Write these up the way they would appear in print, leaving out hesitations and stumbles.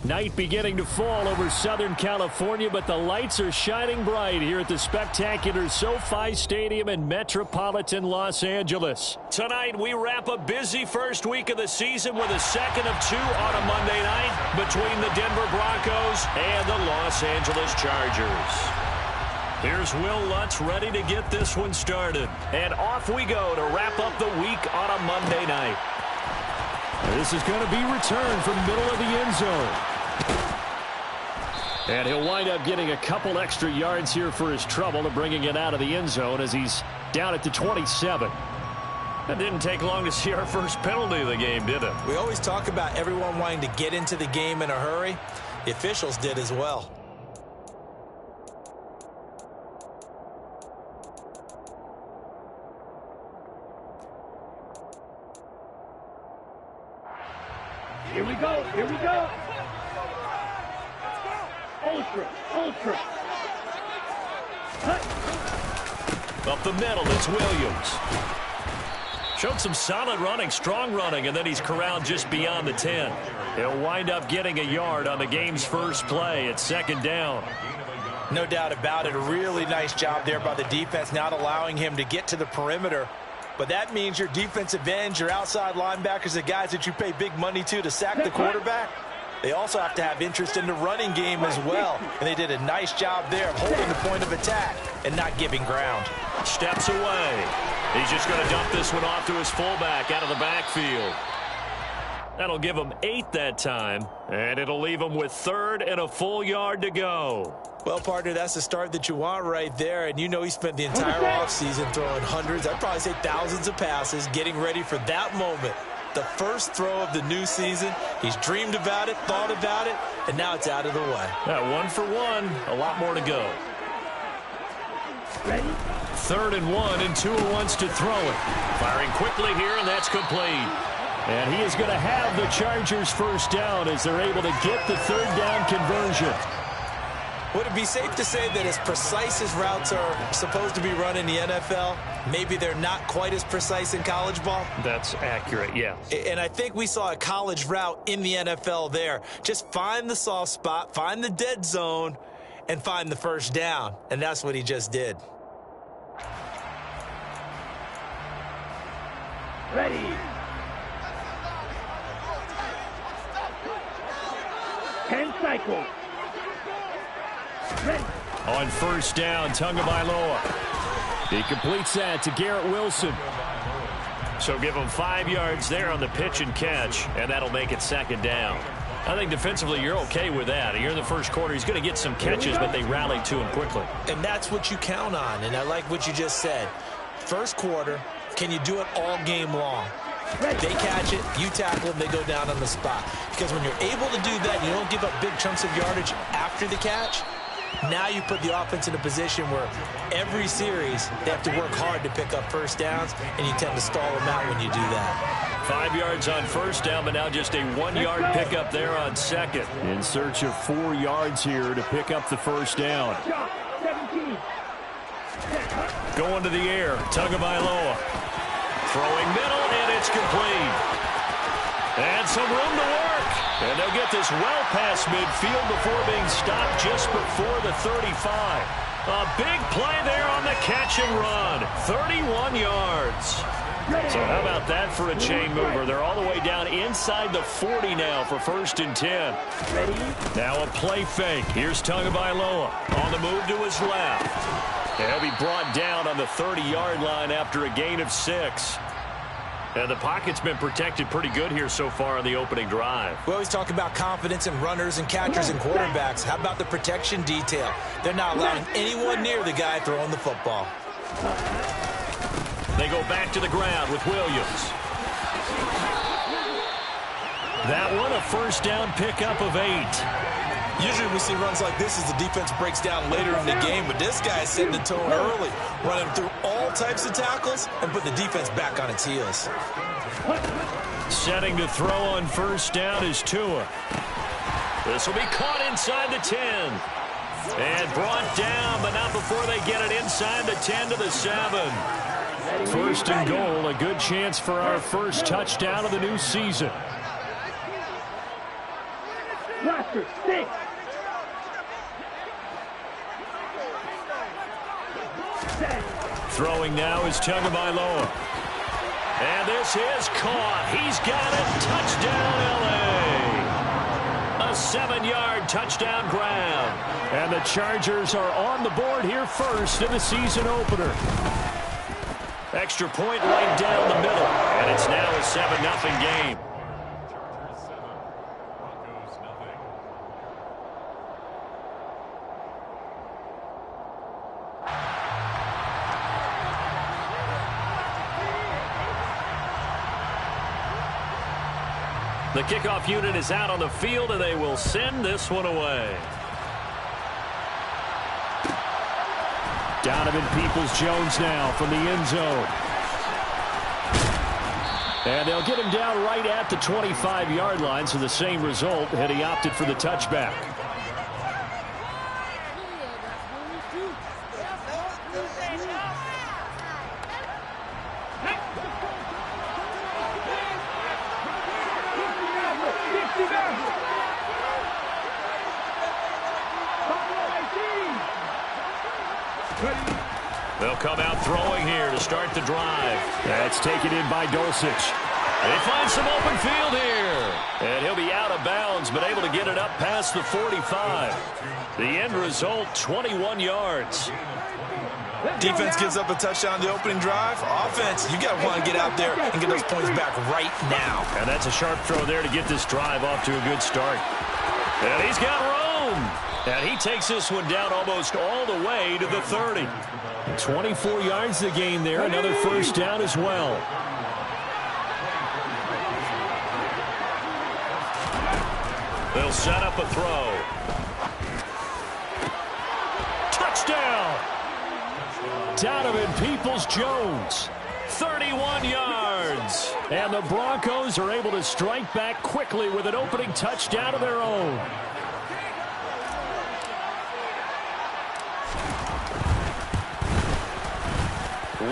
Night beginning to fall over Southern California, but the lights are shining bright here at the spectacular SoFi Stadium in metropolitan Los Angeles. Tonight, we wrap a busy first week of the season with a second of two on a Monday night between the Denver Broncos and the Los Angeles Chargers. Here's Will Lutz ready to get this one started. And off we go to wrap up the week on a Monday night. This is going to be returned from the middle of the end zone. And he'll wind up getting a couple extra yards here for his trouble and bringing it out of the end zone as he's down at the 27. That didn't take long to see our first penalty of the game, did it? We always talk about everyone wanting to get into the game in a hurry. The officials did as well. Here we go. Here we go. Ultra. Ultra. Up the middle, it's Williams. Showed some solid running, strong running, and then he's corralled just beyond the 10. He'll wind up getting a yard on the game's first play. It's second down. No doubt about it. A really nice job there by the defense, not allowing him to get to the perimeter. But that means your defensive ends, your outside linebackers, the guys that you pay big money to sack the quarterback, they also have to have interest in the running game as well. And they did a nice job there of holding the point of attack and not giving ground. Steps away. He's just going to dump this one off to his fullback out of the backfield. That'll give him 8 that time, and it'll leave him with third and a full yard to go. Well, partner, that's the start that you want right there. And you know he spent the entire offseason throwing hundreds, I'd probably say thousands of passes, getting ready for that moment. The first throw of the new season. He's dreamed about it, thought about it, and now it's out of the way. Yeah, 1 for 1, a lot more to go. Ready? 3rd and 1, and Tua wants to throw it. Firing quickly here, and that's complete. And he is going to have the Chargers first down as they're able to get the third down conversion. Would it be safe to say that as precise as routes are supposed to be run in the NFL, maybe they're not quite as precise in college ball? That's accurate, yeah. And I think we saw a college route in the NFL there. Just find the soft spot, find the dead zone, and find the first down. And that's what he just did. Ready. Ten cycles. Ready. On first down, Tagovailoa. He completes that to Garrett Wilson. So give him 5 yards there on the pitch and catch, and that'll make it second down. I think defensively you're okay with that. Here in the first quarter, he's going to get some catches, but they rallied to him quickly. And that's what you count on, and I like what you just said. First quarter, can you do it all game long? They catch it, you tackle them, they go down on the spot. Because when you're able to do that, you don't give up big chunks of yardage after the catch. Now you put the offense in a position where every series they have to work hard to pick up first downs, and you tend to stall them out when you do that. 5 yards on first down, but now just a 1-yard pickup there on second. In search of 4 yards here to pick up the first down. Going to the air, Tagovailoa. Throwing middle, and it's complete. And some room to work. And they'll get this well past midfield before being stopped just before the 35. A big play there on the catch and run. 31 yards. So how about that for a chain mover? They're all the way down inside the 40 now for 1st and 10. Now a play fake. Here's Tagovailoa on the move to his left. And he'll be brought down on the 30-yard line after a gain of 6. And the pocket's been protected pretty good here so far on the opening drive. We always talk about confidence in runners and catchers and quarterbacks. How about the protection detail? They're not allowing anyone near the guy throwing the football. They go back to the ground with Williams. That one, a first down pickup of 8. Usually we see runs like this as the defense breaks down later in the game, but this guy is setting the tone early, running through all types of tackles and put the defense back on its heels. Setting to throw on first down is Tua. This will be caught inside the 10. And brought down, but not before they get it inside the 10 to the 7. 1st and goal, a good chance for our first touchdown of the new season. Cluster, stick. Set. Throwing now is Tagovailoa. And this is caught. He's got it. Touchdown, L.A. A 7-yard touchdown grab. And the Chargers are on the board here first in the season opener. Extra point right down the middle. And it's now a 7-0 game. The kickoff unit is out on the field, and they will send this one away. Donovan Peoples-Jones now from the end zone. And they'll get him down right at the 25-yard line, so the same result, and he opted for the touchback. They'll come out throwing here to start the drive. That's taken in by Dulcich. They find some open field here. And he'll be out of bounds, but able to get it up past the 45. The end result, 21 yards. Defense gives up a touchdown the opening drive. Offense, you got to want to get out there and get those points back right now. And that's a sharp throw there to get this drive off to a good start. And he's got room. And he takes this one down almost all the way to the 30. 24 yards the gain there. Another first down as well. They'll set up a throw. Touchdown! Donovan Peoples-Jones. 31 yards. And the Broncos are able to strike back quickly with an opening touchdown of their own.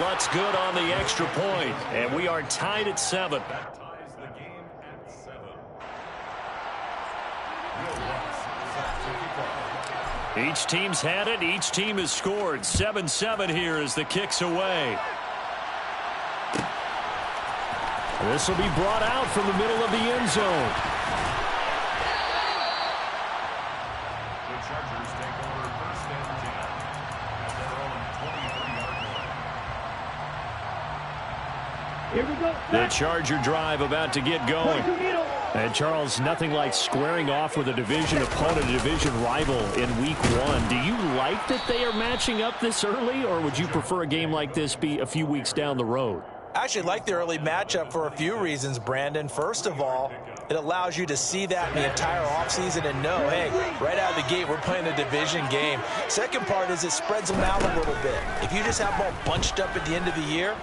Lutz good on the extra point, and we are tied at 7. Each team's had it. Each team has scored. 7-7 here as the kick's away. This will be brought out from the middle of the end zone. The Chargers take over first and 10 at their own 23-yard line. Here we go. The Charger drive about to get going. And, Charles, nothing like squaring off with a division opponent, a division rival in Week 1. Do you like that they are matching up this early, or would you prefer a game like this be a few weeks down the road? I actually like the early matchup for a few reasons, Brandon. First of all, it allows you to see that in the entire offseason and know, hey, right out of the gate, we're playing a division game. Second part is it spreads them out a little bit. If you just have them all bunched up at the end of the year,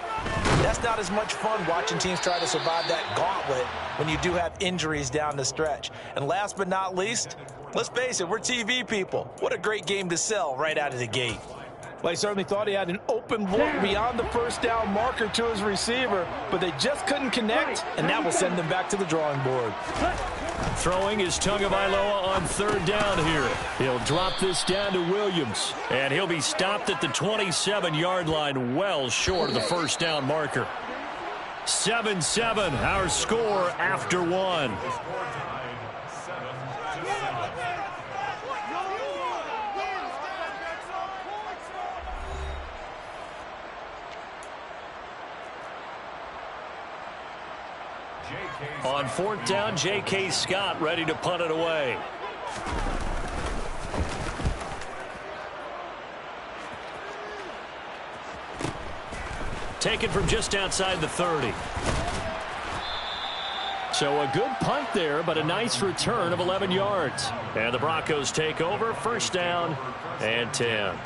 that's not as much fun watching teams try to survive that gauntlet when you do have injuries down the stretch. And last but not least, let's face it, we're TV people. What a great game to sell right out of the gate. Well, he certainly thought he had an open look beyond the first down marker to his receiver, but they just couldn't connect, and that will send them back to the drawing board. Throwing is Tagovailoa on third down here. He'll drop this down to Williams. And he'll be stopped at the 27-yard line, well short of the first down marker. 7-7, our score after 1. On fourth down, J.K. Scott ready to punt it away. Taken from just outside the 30. So a good punt there, but a nice return of 11 yards. And the Broncos take over, first down and 10. At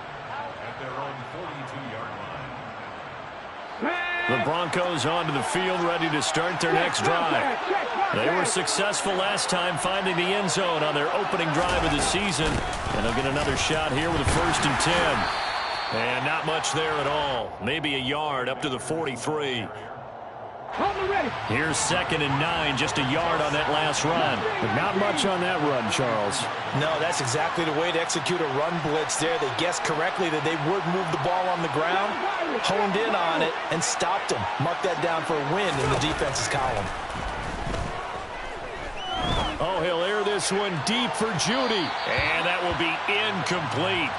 their own 42-yard line. The Broncos onto the field, ready to start their next drive. They were successful last time finding the end zone on their opening drive of the season. And they'll get another shot here with a first and 10. And not much there at all. Maybe a yard up to the 43. Here's 2nd and 9, just a yard on that last run. But not much on that run, Charles. No, that's exactly the way to execute a run blitz there. They guessed correctly that they would move the ball on the ground, honed in on it, and stopped them. Mark that down for a win in the defense's column. Oh, he'll air this one deep for Judy. And that will be incomplete.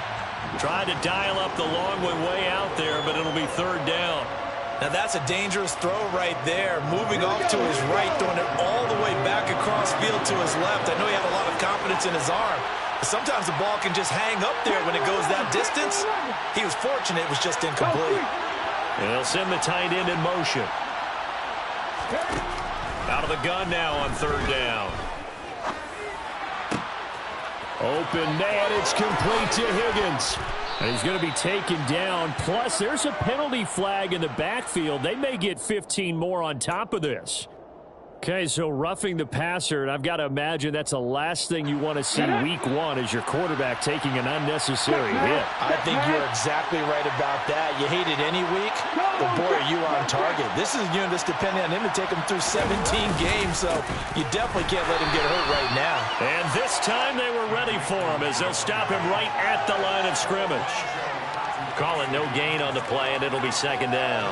Tried to dial up the long way out there, but it'll be 3rd down. Now that's a dangerous throw right there. Moving off to his right, throwing it all the way back across field to his left. I know he had a lot of confidence in his arm. But sometimes the ball can just hang up there when it goes that distance. He was fortunate it was just incomplete. And they'll send the tight end in motion. Out of the gun now on 3rd down. Open man, it's complete to Higgins. And he's going to be taken down. Plus, there's a penalty flag in the backfield. They may get 15 more on top of this. Okay, so roughing the passer, and I've got to imagine that's the last thing you want to see week 1 as your quarterback taking an unnecessary hit. I think you're exactly right about that. You hate it any week, but boy, are you on target. This is a unit that's depending on him to take him through 17 games, so you definitely can't let him get hurt right now. And this time they were ready for him as they'll stop him right at the line of scrimmage. Call it no gain on the play, and it'll be 2nd down.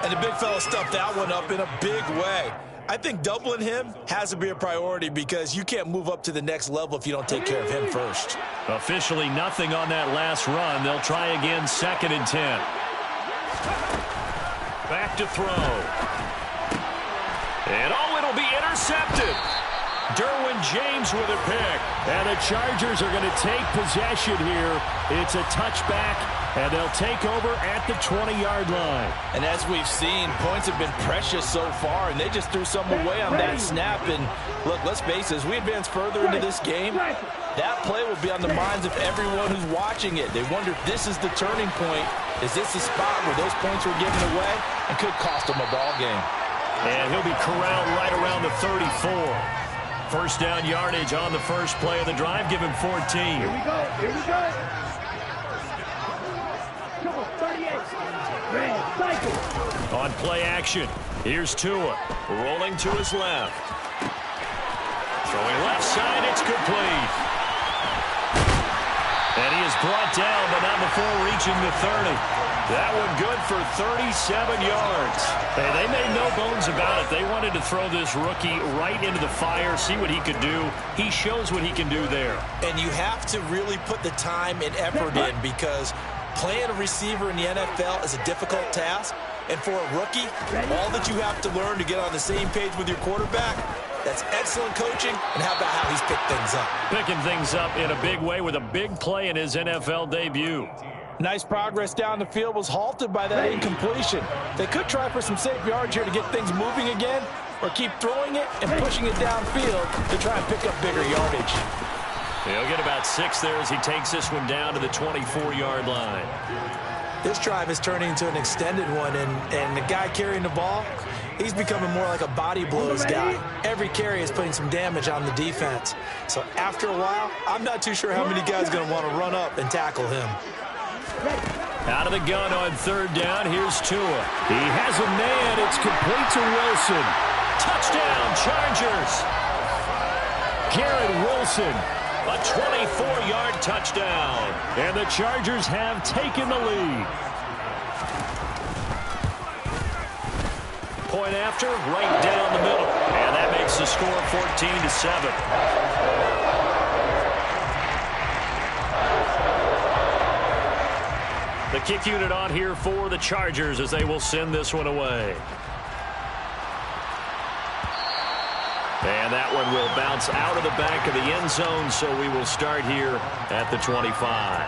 And the big fella stuffed that one up in a big way. I think doubling him has to be a priority because you can't move up to the next level if you don't take care of him first. Officially nothing on that last run. They'll try again, 2nd and 10. Back to throw. And it'll be intercepted. Derwin James with a pick. And the Chargers are going to take possession here. It's a touchback, and they'll take over at the 20-yard line. And as we've seen, points have been precious so far, and they just threw some away on that snap. And look, let's face it, as we advance further into this game, that play will be on the minds of everyone who's watching it. They wonder if this is the turning point. Is this the spot where those points were given away and could cost them a ball game? And he'll be corralled right around the 34. First down yardage on the first play of the drive. Give him 14. Here we go. Here we go. Come on, 38. Red, cycle. On play action, here's Tua. Rolling to his left. Throwing left side, it's complete. And he is brought down, but not before reaching the 30. That one good for 37 yards. Hey, they made no bones about it. They wanted to throw this rookie right into the fire, see what he could do. He shows what he can do there. And you have to really put the time and effort in because playing a receiver in the NFL is a difficult task. And for a rookie, all that you have to learn to get on the same page with your quarterback, that's excellent coaching, and how about how he's picked things up? Picking things up in a big way with a big play in his NFL debut. Nice progress down the field was halted by that incompletion. They could try for some safe yards here to get things moving again, or keep throwing it and pushing it downfield to try and pick up bigger yardage. He'll get about 6 there as he takes this one down to the 24-yard line. This drive is turning into an extended one, and the guy carrying the ball, he's becoming more like a body blows guy. Every carry is putting some damage on the defense. So after a while, I'm not too sure how many guys are going to want to run up and tackle him. Out of the gun on 3rd down, here's Tua. He has a man, it's complete to Wilson. Touchdown, Chargers. Garrett Wilson. A 24-yard touchdown. And the Chargers have taken the lead. Point after, right down the middle. And that makes the score 14-7. The kick unit on here for the Chargers as they will send this one away. And that one will bounce out of the back of the end zone, so we will start here at the 25.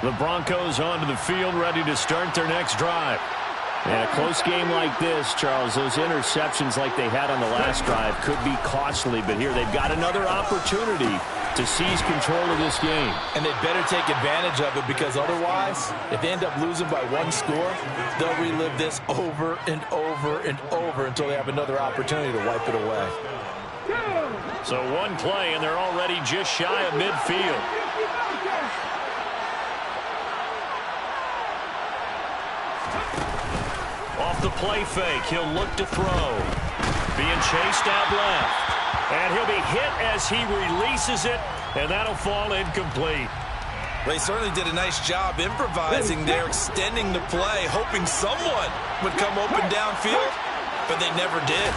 The Broncos onto the field, ready to start their next drive. And a close game like this, Charles, those interceptions like they had on the last drive could be costly. But here they've got another opportunity to seize control of this game. And they better take advantage of it, because otherwise, if they end up losing by one score, they'll relive this over and over and over until they have another opportunity to wipe it away. So one play, and they're already just shy of midfield. Off the play fake, he'll look to throw. Being chased out left. And he'll be hit as he releases it, and that'll fall incomplete. Well, he certainly did a nice job improvising there, extending the play, hoping someone would come open downfield, but they never did.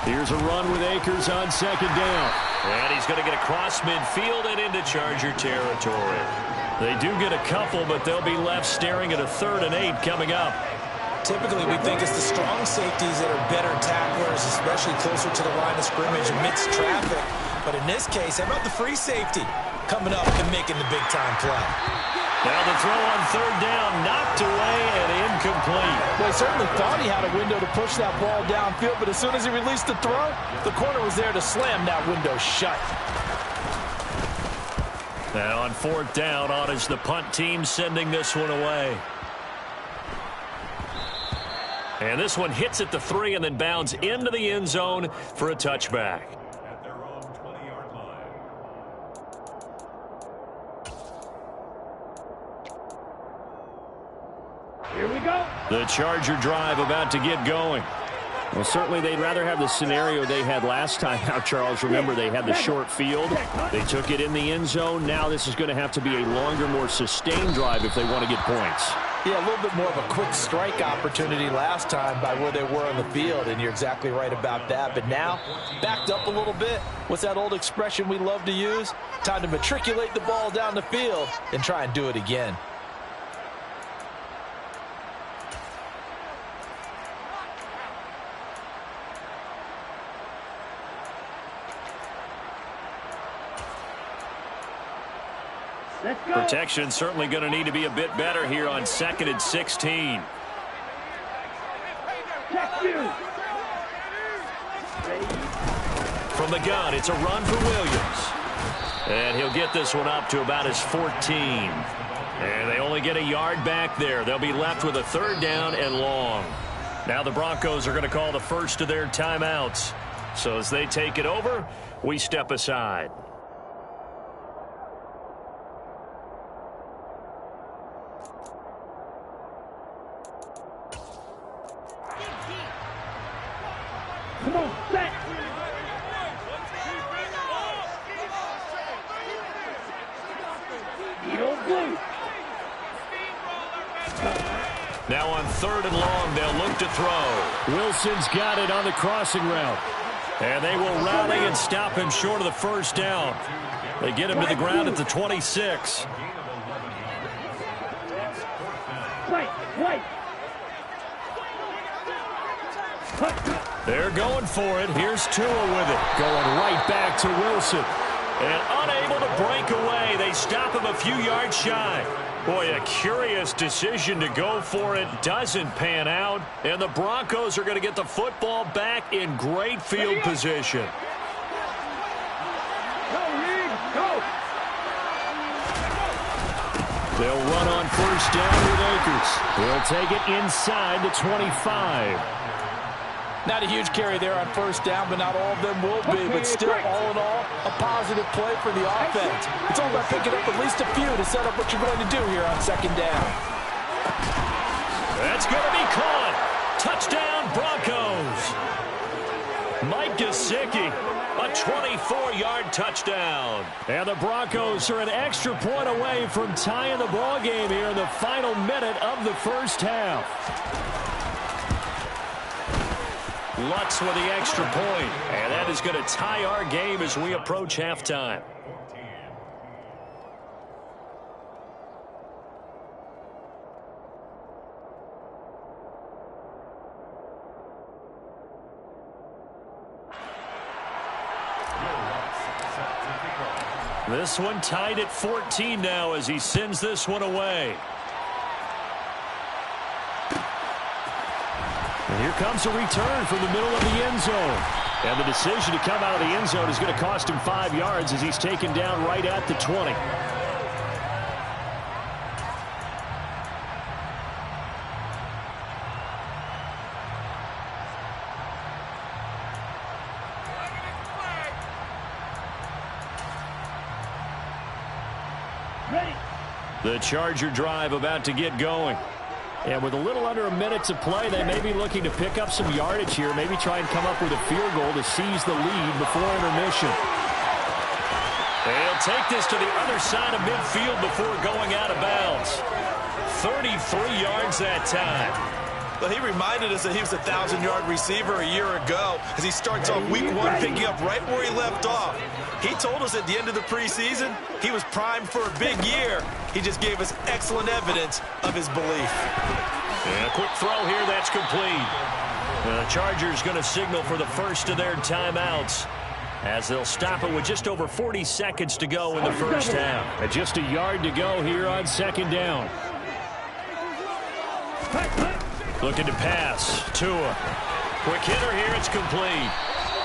Here's a run with Akers on second down. And he's going to get across midfield and into Charger territory. They do get a couple, but they'll be left staring at a 3rd and 8 coming up. Typically, we think it's the strong safeties that are better tacklers, especially closer to the line of scrimmage amidst traffic. But in this case, how about the free safety coming up and making the big-time play? Now the throw on 3rd down, knocked away and incomplete. Well, he certainly thought he had a window to push that ball downfield, but as soon as he released the throw, the corner was there to slam that window shut. Now on 4th down, on is the punt team sending this one away. And this one hits at the 3 and then bounds into the end zone for a touchback. At their own 20-yard line. Here we go. The Charger drive about to get going. Well, certainly they'd rather have the scenario they had last time out, Charles. Remember, they had the short field. They took it in the end zone. Now this is going to have to be a longer, more sustained drive if they want to get points. Yeah, a little bit more of a quick strike opportunity last time by where they were on the field, and you're exactly right about that. But now, backed up a little bit. What's that old expression we love to use? Time to matriculate the ball down the field and try and do it again. Let's go. Protection certainly going to need to be a bit better here on 2nd and 16. Check you. From the gun, it's a run for Williams. And he'll get this one up to about his 14. And they only get a yard back there. They'll be left with a 3rd down and long. Now the Broncos are going to call the first of their timeouts. So as they take it over, we step aside. Come on, set. Eagle blue. Now on 3rd and long, they'll look to throw. Wilson's got it on the crossing route. And they will rally and stop him short of the 1st down. They get him to the ground at the 26. Right. They're going for it. Here's Tua with it. Going right back to Wilson. And unable to break away. They stop him a few yards shy. Boy, a curious decision to go for it. Doesn't pan out. And the Broncos are going to get the football back in great field position. Go. They'll run on 1st down with Akers. They'll take it inside the 25. Not a huge carry there on 1st down, but not all of them will be. But still, all in all, a positive play for the offense. It's all about picking up at least a few to set up what you're going to do here on 2nd down. That's going to be caught. Touchdown, Broncos. Mike Gesicki, a 24-yard touchdown. And the Broncos are an extra point away from tying the ball game here in the final minute of the 1st half. Lutz with the extra point, and that is going to tie our game as we approach halftime. This one tied at 14 now as he sends this one away. And here comes a return from the middle of the end zone. And the decision to come out of the end zone is going to cost him 5 yards as he's taken down right at the 20. The Charger drive about to get going. And with a little under a minute to play, they may be looking to pick up some yardage here, maybe try and come up with a field goal to seize the lead before intermission. They'll take this to the other side of midfield before going out of bounds. 33 yards that time. Well, he reminded us that he was a 1,000-yard receiver a year ago as he starts off week 1 picking up right where he left off. He told us at the end of the preseason he was primed for a big year. He just gave us excellent evidence of his belief. And a quick throw here, that's complete. The Chargers going to signal for the first of their timeouts as they'll stop it with just over 40 seconds to go in the first half. And just a yard to go here on second down. Looking to pass. Tua. Quick hitter here, it's complete.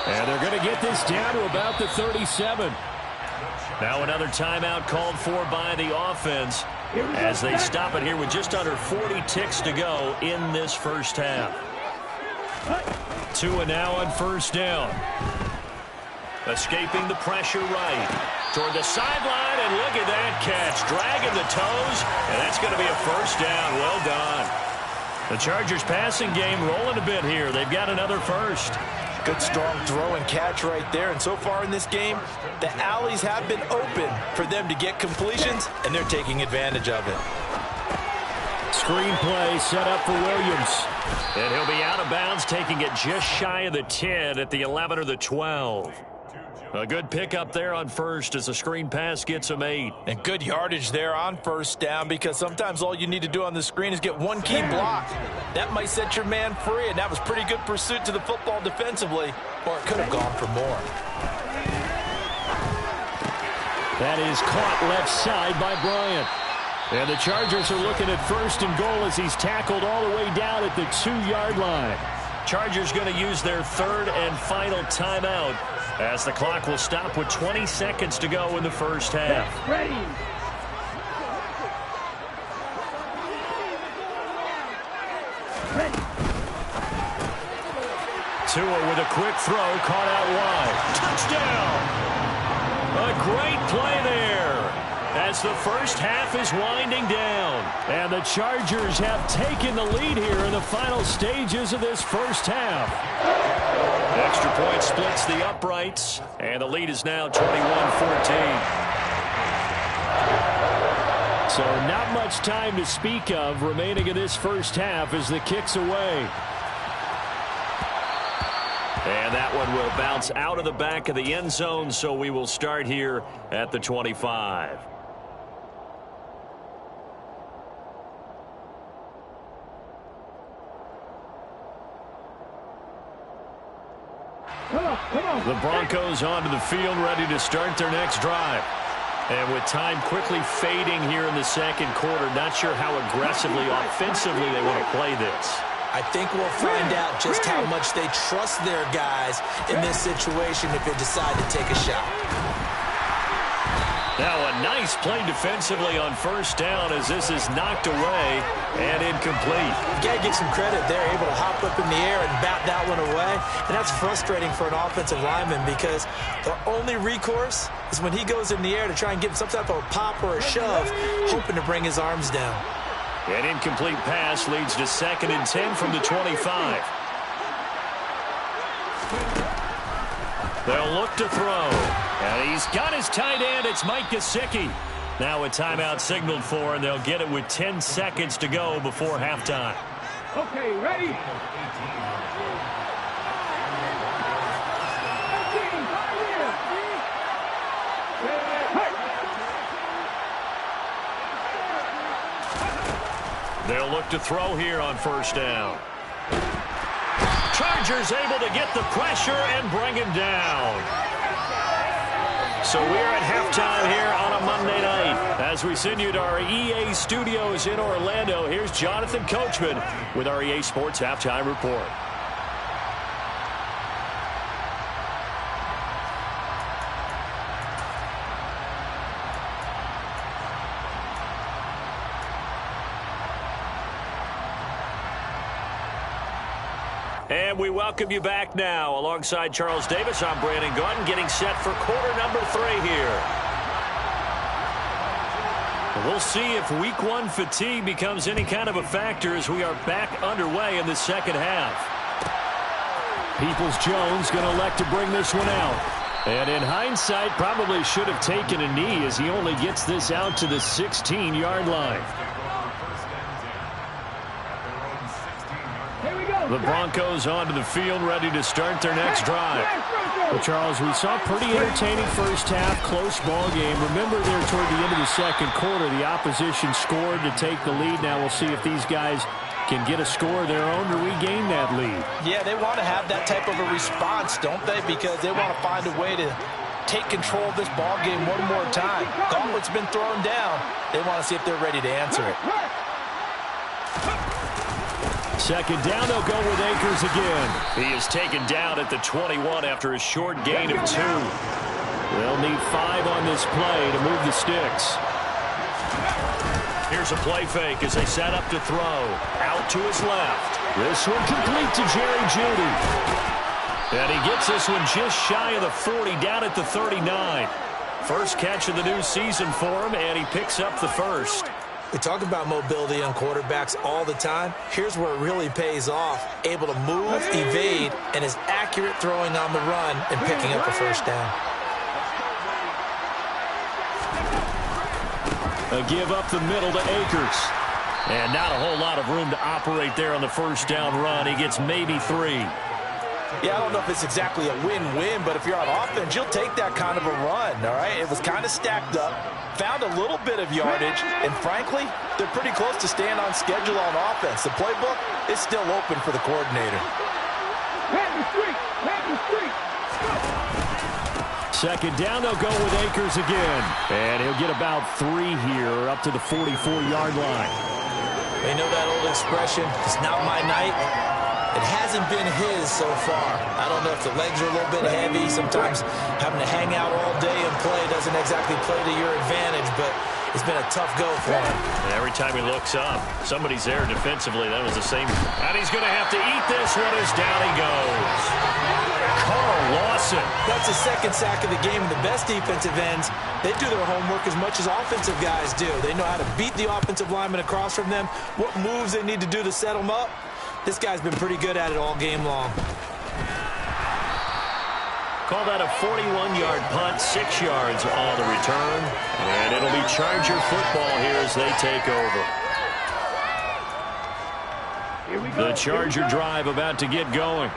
And they're going to get this down to about the 37. Now another timeout called for by the offense as they stop it here with just under 40 ticks to go in this first half. Tua now on first down. Escaping the pressure right toward the sideline, and look at that catch. Dragging the toes, and that's going to be a first down. Well done. The Chargers passing game rolling a bit here. They've got another first. Good, strong throw and catch right there. And so far in this game, the alleys have been open for them to get completions, and they're taking advantage of it. Screen play set up for Williams. And he'll be out of bounds, taking it just shy of the 10 at the 11 or the 12. A good pickup there on first as the screen pass gets him 8. And good yardage there on first down, because sometimes all you need to do on the screen is get one key block. That might set your man free, and that was pretty good pursuit to the football defensively, or it could have gone for more. That is caught left side by Bryant. And the Chargers are looking at first and goal as he's tackled all the way down at the 2-yard line. Chargers going to use their third and final timeout as the clock will stop with 20 seconds to go in the first half. Ready. Tua with a quick throw, caught out wide. Touchdown! A great play there as the first half is winding down. And the Chargers have taken the lead here in the final stages of this first half. Extra point splits the uprights, and the lead is now 21-14. So not much time to speak of remaining in this first half as the kick's away. And that one will bounce out of the back of the end zone, so we will start here at the 25. The Broncos onto the field, ready to start their next drive. And with time quickly fading here in the second quarter, not sure how aggressively, offensively they want to play this. I think we'll find out just how much they trust their guys in this situation if they decide to take a shot. Now a nice play defensively on first down as this is knocked away and incomplete. You got to give some credit. They're able to hop up in the air and bat that one away. And that's frustrating for an offensive lineman because their only recourse is when he goes in the air to try and give some type of a pop or a shove, hoping to bring his arms down. An incomplete pass leads to 2nd and 10 from the 25. They'll look to throw. And he's got his tight end. It's Mike Gesicki. Now a timeout signaled for, and they'll get it with 10 seconds to go before halftime. Okay, ready? They'll look to throw here on first down. Chargers able to get the pressure and bring him down. So we're at halftime here on a Monday night. As we send you to our EA studios in Orlando, here's Jonathan Coachman with our EA Sports Halftime Report. And we welcome you back now. Alongside Charles Davis, I'm Brandon Gaudin, getting set for quarter number 3 here. We'll see if week 1 fatigue becomes any kind of a factor as we are back underway in the second half. Peoples-Jones going to elect to bring this one out. And in hindsight, probably should have taken a knee as he only gets this out to the 16-yard line. The Broncos onto the field, ready to start their next drive. Well, Charles, we saw a pretty entertaining first half, close ball game. Remember there toward the end of the second quarter, the opposition scored to take the lead. Now we'll see if these guys can get a score of their own to regain that lead. Yeah, they want to have that type of a response, don't they? Because they want to find a way to take control of this ball game one more time. Gauntlet's been thrown down. They want to see if they're ready to answer it. Second down, they'll go with Akers again. He is taken down at the 21 after a short gain of 2. They'll need 5 on this play to move the sticks. Here's a play fake as they set up to throw. Out to his left. This one complete to Jerry Jeudy. And he gets this one just shy of the 40, down at the 39. First catch of the new season for him, and he picks up the first. We talk about mobility on quarterbacks all the time. Here's where it really pays off. Able to move, evade, and is accurate throwing on the run and picking up a first down. A give up the middle to Akers. And not a whole lot of room to operate there on the first down run. He gets maybe 3. Yeah, I don't know if it's exactly a win-win, but if you're on offense, you'll take that kind of a run, all right? It was kind of stacked up, found a little bit of yardage, and frankly, they're pretty close to staying on schedule on offense. The playbook is still open for the coordinator. Second down, they'll go with Akers again. And he'll get about 3 here, up to the 44-yard line. They know that old expression, it's not my night. It hasn't been his so far. I don't know if the legs are a little bit heavy. Sometimes having to hang out all day and play doesn't exactly play to your advantage, but it's been a tough go for him. And every time he looks up, somebody's there defensively. That was the same. And he's going to have to eat this one as down he goes. Carl Lawson. That's the second sack of the game. The best defensive ends, they do their homework as much as offensive guys do. They know how to beat the offensive lineman across from them, what moves they need to do to set them up. This guy's been pretty good at it all game long. Call that a 41-yard punt, 6 yards on the return. And it'll be Charger football here as they take over. The Charger drive about to get going.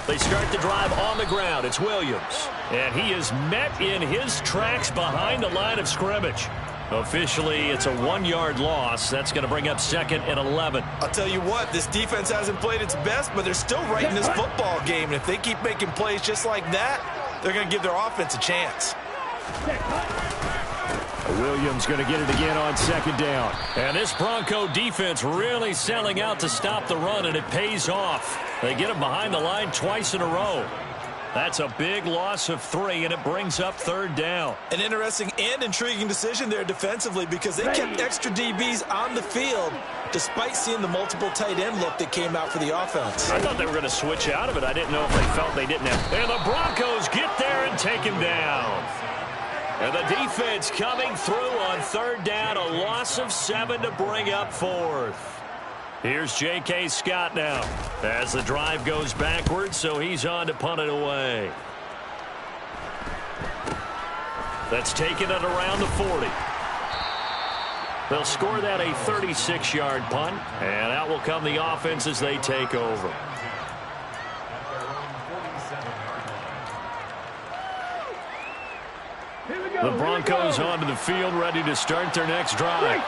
They start the drive on the ground. It's Williams. And he is met in his tracks behind the line of scrimmage. Officially, it's a 1-yard loss. That's going to bring up 2nd and 11. I'll tell you what, this defense hasn't played its best, but they're still right in this football game. And if they keep making plays just like that, they're going to give their offense a chance. Williams going to get it again on 2nd down. And this Bronco defense really selling out to stop the run, and it pays off. They get him behind the line twice in a row. That's a big loss of 3, and it brings up 3rd down. An interesting and intriguing decision there defensively because they kept extra DBs on the field despite seeing the multiple tight end look that came out for the offense. I thought they were going to switch out of it. I didn't know if they felt they didn't have. And the Broncos get there and take him down. And the defense coming through on 3rd down, a loss of 7 to bring up 4th. Here's J.K. Scott now as the drive goes backwards, so he's on to punt it away. That's taken it around the 40. They'll score that a 36-yard punt, and out will come the offense as they take over. The Broncos onto the field, ready to start their next drive.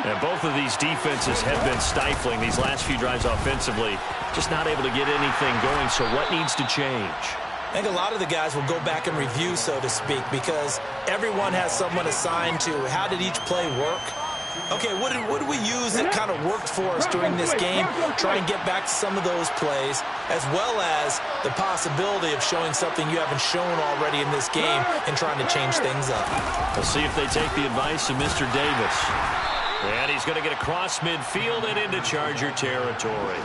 And both of these defenses have been stifling these last few drives offensively. Just not able to get anything going, so what needs to change? I think a lot of the guys will go back and review, so to speak, because everyone has someone assigned to how did each play work. Okay, what did we use that kind of worked for us during this game? Try and get back to some of those plays, as well as the possibility of showing something you haven't shown already in this game and trying to change things up. We'll see if they take the advice of Mr. Davis. And he's going to get across midfield and into Charger territory.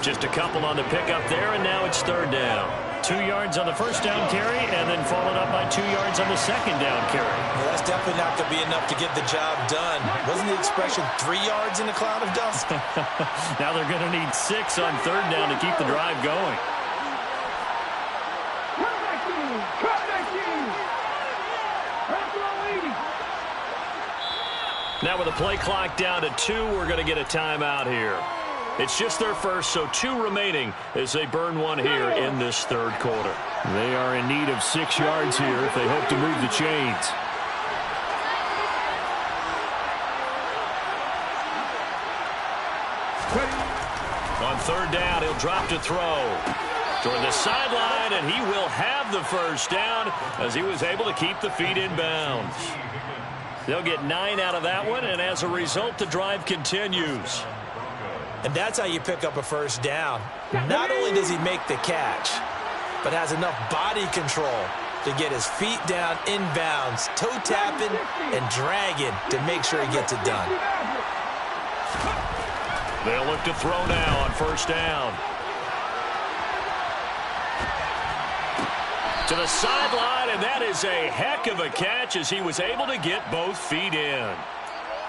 Just a couple on the pickup there, and now it's third down. 2 yards on the first down carry, and then followed up by 2 yards on the second down carry. Well, that's definitely not going to be enough to get the job done. Wasn't the expression 3 yards in a cloud of dust? Now they're going to need 6 on third down to keep the drive going. Now with the play clock down to 2, we're going to get a timeout here. It's just their first, so 2 remaining as they burn one here in this third quarter. They are in need of 6 yards here if they hope to move the chains. On third down, he'll drop to throw. Toward the sideline, and he will have the first down as he was able to keep the feet in bounds. They'll get 9 out of that one, and as a result, the drive continues. And that's how you pick up a first down. Not only does he make the catch, but has enough body control to get his feet down in bounds, toe tapping and dragging to make sure he gets it done. They'll look to throw now on first down. To the sideline, and that is a heck of a catch as he was able to get both feet in.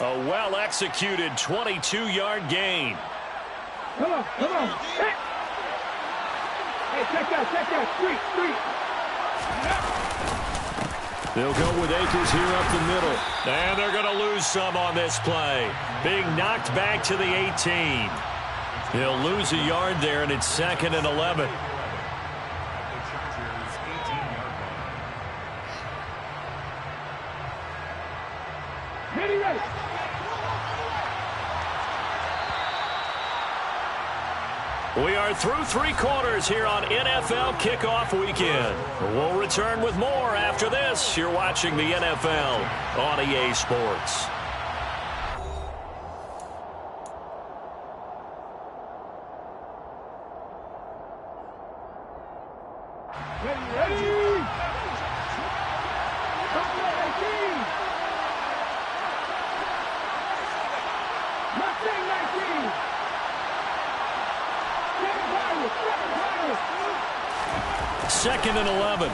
A well-executed 22-yard gain. Come on, come on. Hey, check that, street. They'll go with Akers here up the middle. And they're going to lose some on this play. Being knocked back to the 18. He'll lose a yard there, and it's 2nd and 11. Ready. We are through 3 quarters here on NFL Kickoff Weekend. We'll return with more after this. You're watching the NFL on EA Sports. Ready. Second and 11.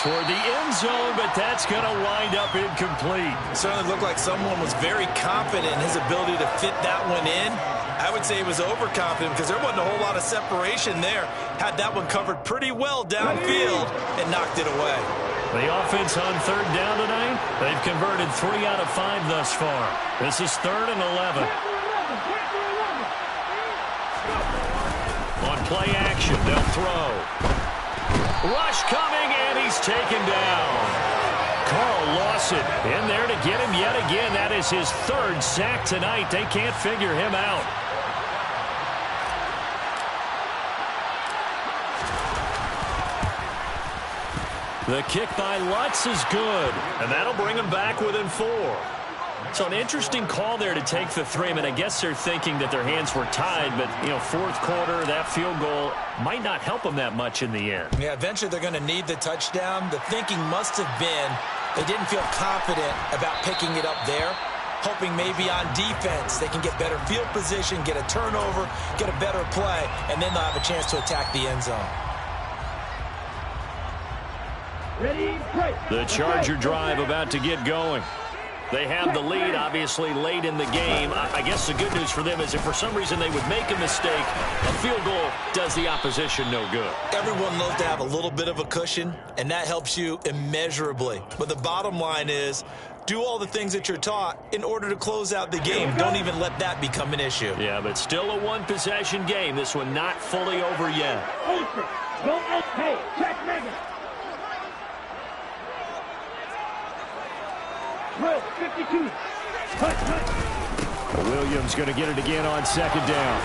Toward the end zone, but that's going to wind up incomplete. It certainly looked like someone was very confident in his ability to fit that one in. I would say he was overconfident because there wasn't a whole lot of separation there. Had that one covered pretty well downfield and knocked it away. The offense on third down tonight, they've converted 3 out of 5 thus far. This is 3rd and 11. On play action, they'll throw. Rush coming, and he's taken down. Carl Lawson in there to get him yet again. That is his 3rd sack tonight. They can't figure him out. The kick by Lutz is good, and that'll bring him back within 4. So an interesting call there to take the 3. I mean, I guess they're thinking that their hands were tied, but, you know, 4th quarter, that field goal might not help them that much in the end. Yeah, eventually they're going to need the touchdown. The thinking must have been they didn't feel confident about picking it up there, hoping maybe on defense they can get better field position, get a turnover, get a better play, and then they'll have a chance to attack the end zone. Ready, play. The Charger drive about to get going. They have the lead, obviously, late in the game. I guess the good news for them is if for some reason they would make a mistake, a field goal does the opposition no good. Everyone loves to have a little bit of a cushion, and that helps you immeasurably. But the bottom line is, do all the things that you're taught in order to close out the game. Don't even let that become an issue. Yeah, but still a one-possession game. This one not fully over yet. Hey, check Megan. 52. Williams going to get it again on 2nd down.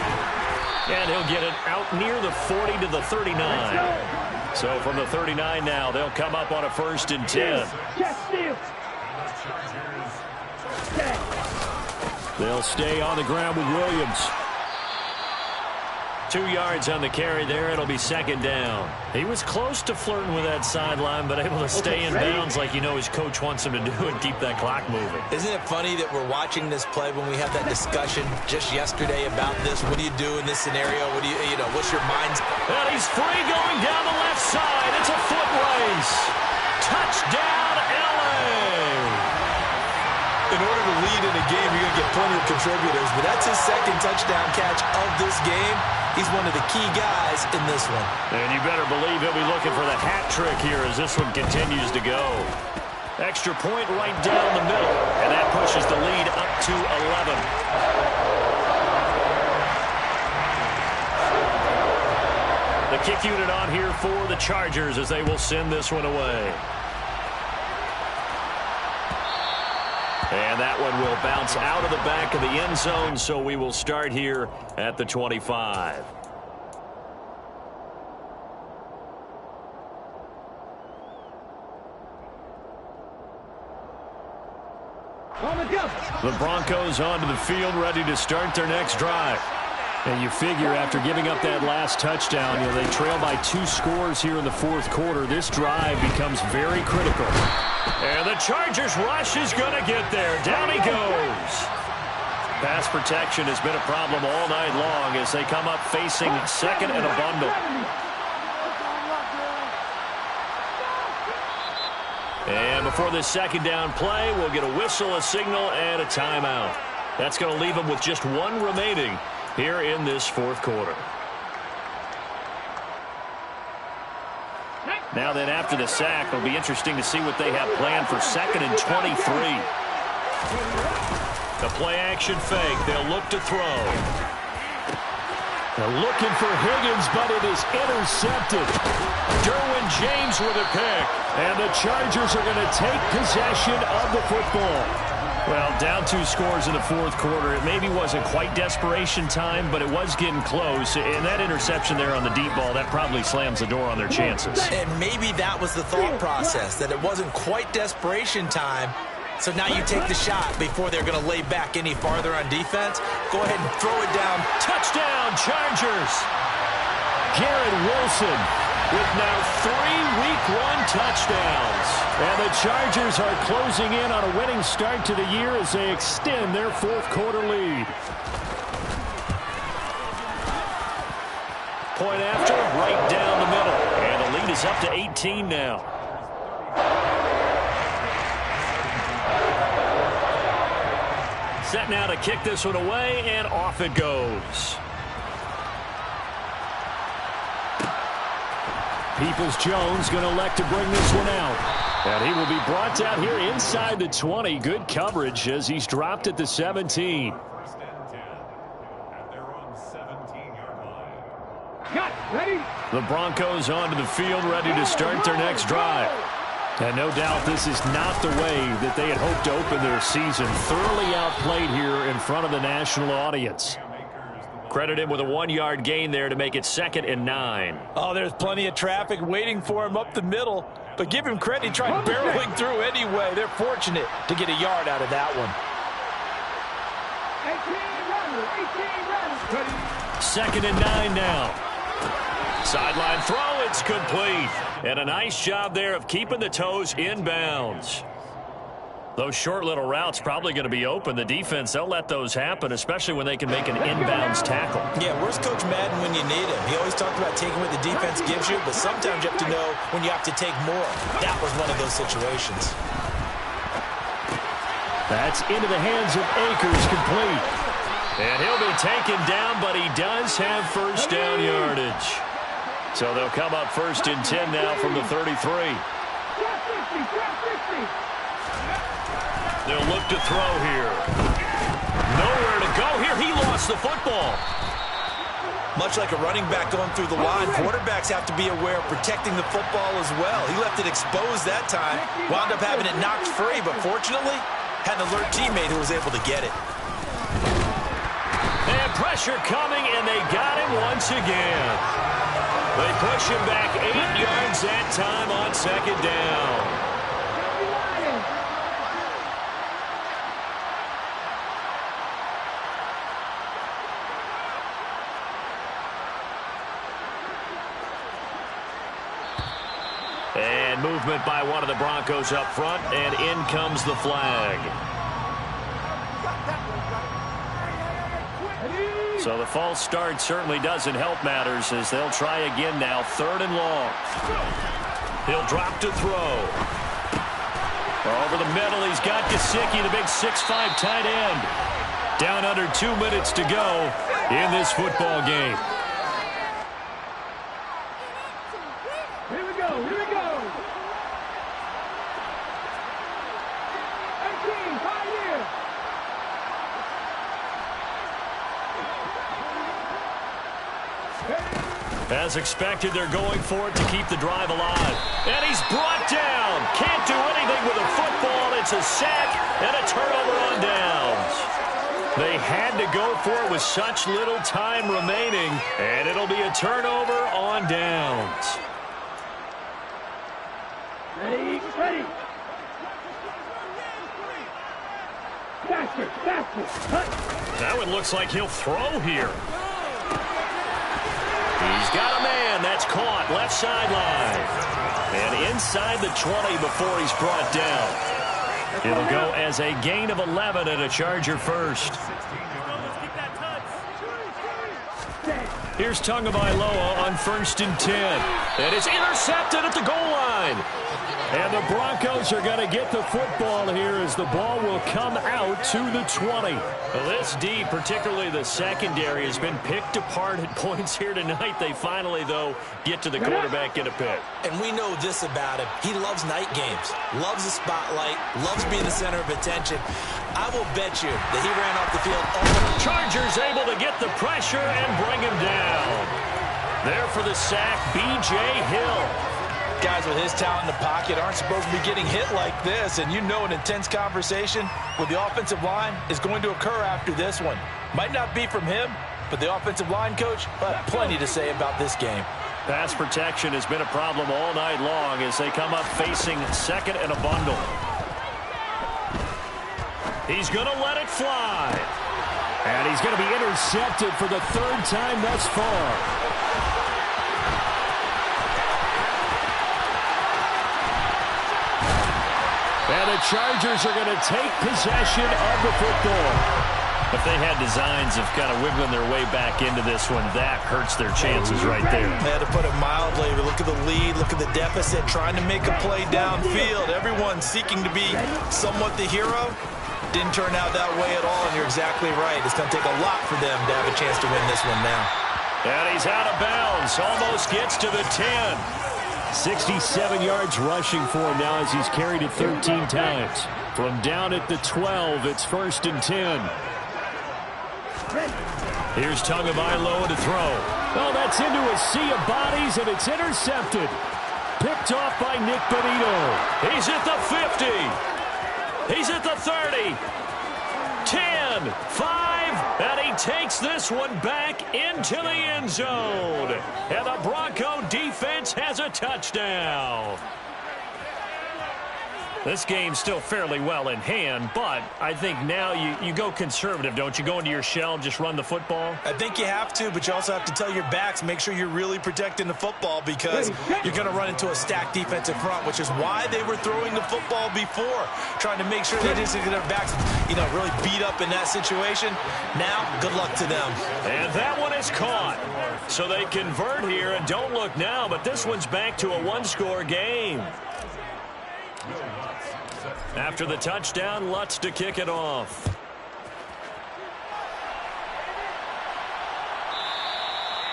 And he'll get it out near the 40 to the 39. So from the 39 now, they'll come up on a 1st and 10. They'll stay on the ground with Williams. 2 yards on the carry there. It'll be second down. He was close to flirting with that sideline, but able to stay in bounds like his coach wants him to do and keep that clock moving. Isn't it funny that we're watching this play when we had that discussion just yesterday about this? What do you do in this scenario? What do what's your mindset? And he's free going down the left side. It's a foot race. Touchdown, LA. In order to lead in a game, you're going to get plenty of contributors, but that's his second touchdown catch of this game. He's one of the key guys in this one. And you better believe he'll be looking for the hat trick here as this one continues to go. Extra point right down the middle, and that pushes the lead up to 11. The kick unit on here for the Chargers as they will send this one away. And that one will bounce out of the back of the end zone, so we will start here at the 25. The Broncos onto the field, ready to start their next drive. And you figure after giving up that last touchdown, they trail by 2 scores here in the fourth quarter. This drive becomes very critical. And the Chargers rush is going to get there. Down he goes. Pass protection has been a problem all night long as they come up facing second and a bundle. And before this second down play, we'll get a whistle, a signal, and a timeout. That's going to leave them with just 1 remaining here in this fourth quarter. Now then, after the sack, it'll be interesting to see what they have planned for second and 23. The play action fake. They'll look to throw. They're looking for Higgins, but it is intercepted. Derwin James with a pick. And the Chargers are going to take possession of the football. Well, down 2 scores in the fourth quarter. It maybe wasn't quite desperation time, but it was getting close. And that interception there on the deep ball, that probably slams the door on their chances. And maybe that was the thought process, that it wasn't quite desperation time. So now you take the shot before they're going to lay back any farther on defense. Go ahead and throw it down. Touchdown, Chargers. Garrett Wilson with now 3 Week 1 touchdowns. And the Chargers are closing in on a winning start to the year as they extend their fourth quarter lead. Point after, right down the middle. And the lead is up to 18 now. Set now to kick this one away, and off it goes. Peoples-Jones going to elect to bring this one out. And he will be brought down here inside the 20. Good coverage as he's dropped at the 17. First and 10 at their own 17-yard line. Cut. Ready? The Broncos onto the field, ready to start their next drive. And no doubt this is not the way that they had hoped to open their season. Thoroughly outplayed here in front of the national audience. Credit him with a 1-yard gain there to make it second and 9. Oh, there's plenty of traffic waiting for him up the middle. But give him credit, he tried barreling through anyway. They're fortunate to get a yard out of that one. 18 runners. Second and 9 now. Sideline throw, it's complete. And a nice job there of keeping the toes in bounds. Those short little routes probably going to be open. The defense, they'll let those happen, especially when they can make an inbounds tackle. Yeah, where's Coach Madden when you need him? He always talked about taking what the defense gives you, but sometimes you have to know when you have to take more. That was one of those situations. That's into the hands of Akers, complete. And he'll be taken down, but he does have first down yardage. So they'll come up first and 10 now from the 33. They'll look to throw here. Nowhere to go here. He lost the football. Much like a running back going through the line, quarterbacks have to be aware of protecting the football as well. He left it exposed that time, wound up having it knocked free, but fortunately, had an alert teammate who was able to get it. And pressure coming, and they got him once again. They push him back 8 yards that time on second down. movement by one of the Broncos up front, and in comes the flag. So the false start certainly doesn't help matters as they'll try again now. 3rd and long. He'll drop to throw. Over the middle, he's got Gesicki, the big 6'5" tight end. Down under 2 minutes to go in this football game. Here we go, here we go. 18, 5 years. As expected, they're going for it to keep the drive alive. And he's brought down. Can't do anything with a football. It's a sack and a turnover on downs. They had to go for it with such little time remaining, and it'll be a turnover on downs. Ready, ready. Faster, faster. That one looks like he'll throw here. He's got a man. That's caught. Left sideline. And inside the 20 before he's brought down. It'll go as a gain of 11 and a Charger first. Here's Tagovailoa on 1st and 10. And it's intercepted at the goal line. And the Broncos are going to get the football here as the ball will come out to the 20. Well, this D, particularly the secondary, has been picked apart at points here tonight. They finally, though, get to the quarterback, get a pick. And we know this about him. He loves night games, loves the spotlight, loves being the center of attention. I will bet you that he ran off the field. Chargers able to get the pressure and bring him down. There for the sack, B.J. Hill. Guys with his talent in the pocket aren't supposed to be getting hit like this, and you know an intense conversation with the offensive line is going to occur after this one. Might not be from him, but the offensive line coach will have plenty to say about this game. Pass protection has been a problem all night long as they come up facing 2nd and a bundle. He's going to let it fly. And he's going to be intercepted for the 3rd time thus far. And the Chargers are going to take possession of the football. If they had designs of kind of wiggling their way back into this one, that hurts their chances right there. They had to put it mildly. But look at the lead, look at the deficit, trying to make a play downfield. Everyone seeking to be somewhat the hero. Didn't turn out that way at all, and you're exactly right. It's going to take a lot for them to have a chance to win this one now. And he's out of bounds. Almost gets to the 10. 67 yards rushing for him now as he's carried it 13 times. From down at the 12, it's 1st and 10. Here's Tagovailoa to throw. Oh, that's into a sea of bodies, and it's intercepted. Picked off by Nick Benito. He's at the 50. He's at the 30. 10, 5, and he takes this one back into the end zone. And the Bronco defense has a touchdown. This game's still fairly well in hand, but I think now you go conservative, don't you? Go into your shell and just run the football? I think you have to, but you also have to tell your backs, make sure you're really protecting the football because you're going to run into a stacked defensive front, which is why they were throwing the football before, trying to make sure they didn't get their backs, really beat up in that situation. Now, good luck to them. And that one is caught. So they convert here, and don't look now, but this one's back to a one-score game. After the touchdown, Lutz to kick it off.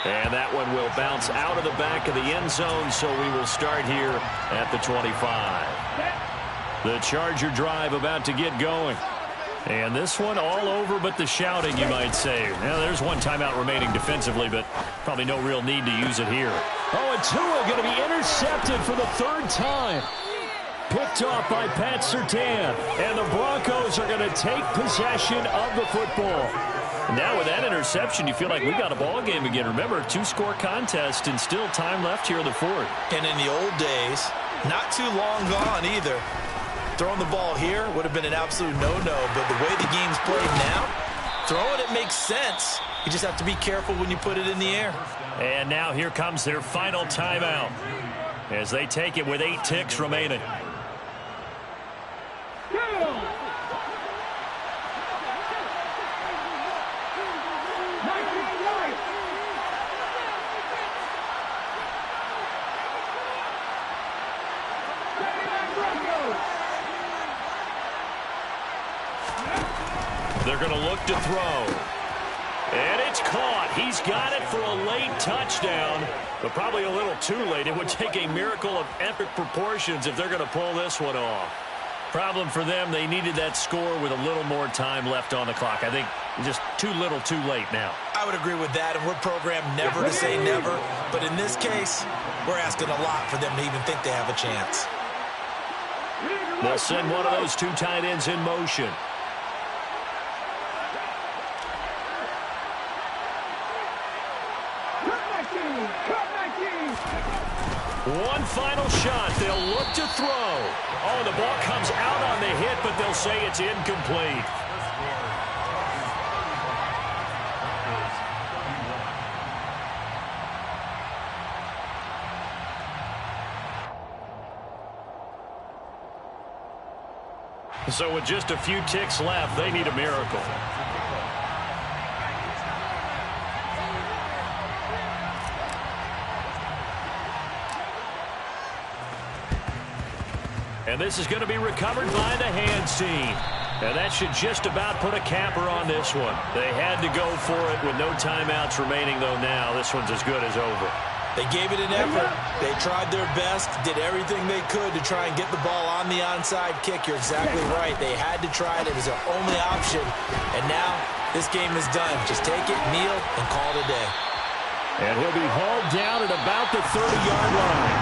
And that one will bounce out of the back of the end zone, so we will start here at the 25. The Charger drive about to get going. And this one all over but the shouting, you might say. Now, there's one timeout remaining defensively, but probably no real need to use it here. Oh, and Tua going to be intercepted for the 3rd time. Picked off by Pat Surtain. And the Broncos are going to take possession of the football. Now with that interception, you feel like we got a ball game again. Remember, 2-score contest and still time left here in the 4th. And in the old days, not too long gone either. Throwing the ball here would have been an absolute no-no, but the way the game's played now, throwing it makes sense. You just have to be careful when you put it in the air. And now here comes their final timeout. as they take it with 8 ticks remaining. They're going to look to throw. And it's caught. He's got it for a late touchdown, but probably a little too late. It would take a miracle of epic proportions if they're going to pull this one off. Problem for them, they needed that score with a little more time left on the clock. I think just too little too late now. I would agree with that, and we're programmed never to say never. But in this case, we're asking a lot for them to even think they have a chance. They'll send one of those 2 tight ends in motion. One final shot. They'll look to throw. Oh, the ball comes out on the hit, but they'll say it's incomplete. So with just a few ticks left, they need a miracle. And this is going to be recovered by the Hands team. And that should just about put a capper on this one. They had to go for it with no timeouts remaining, though now this one's as good as over. They gave it an effort. They tried their best, did everything they could to try and get the ball on the onside kick. You're exactly right. They had to try it. It was their only option. And now this game is done. Just take it, kneel, and call it a day. And he'll be hauled down at about the 30-yard line.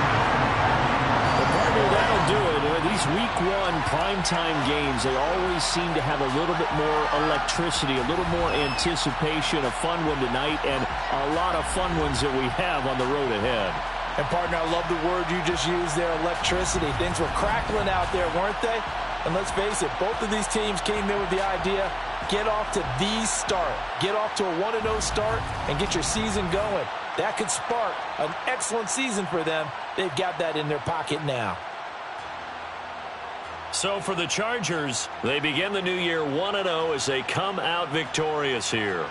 That'll do it. These week 1 primetime games, they always seem to have a little bit more electricity, a little more anticipation. A fun one tonight, and a lot of fun ones that we have on the road ahead. And, partner, I love the word you just used there, electricity. Things were crackling out there, weren't they? And let's face it, both of these teams came in with the idea, get off to the start. Get off to a 1-0 start and get your season going. That could spark an excellent season for them. They've got that in their pocket now. So for the Chargers, they begin the new year 1-0 as they come out victorious here.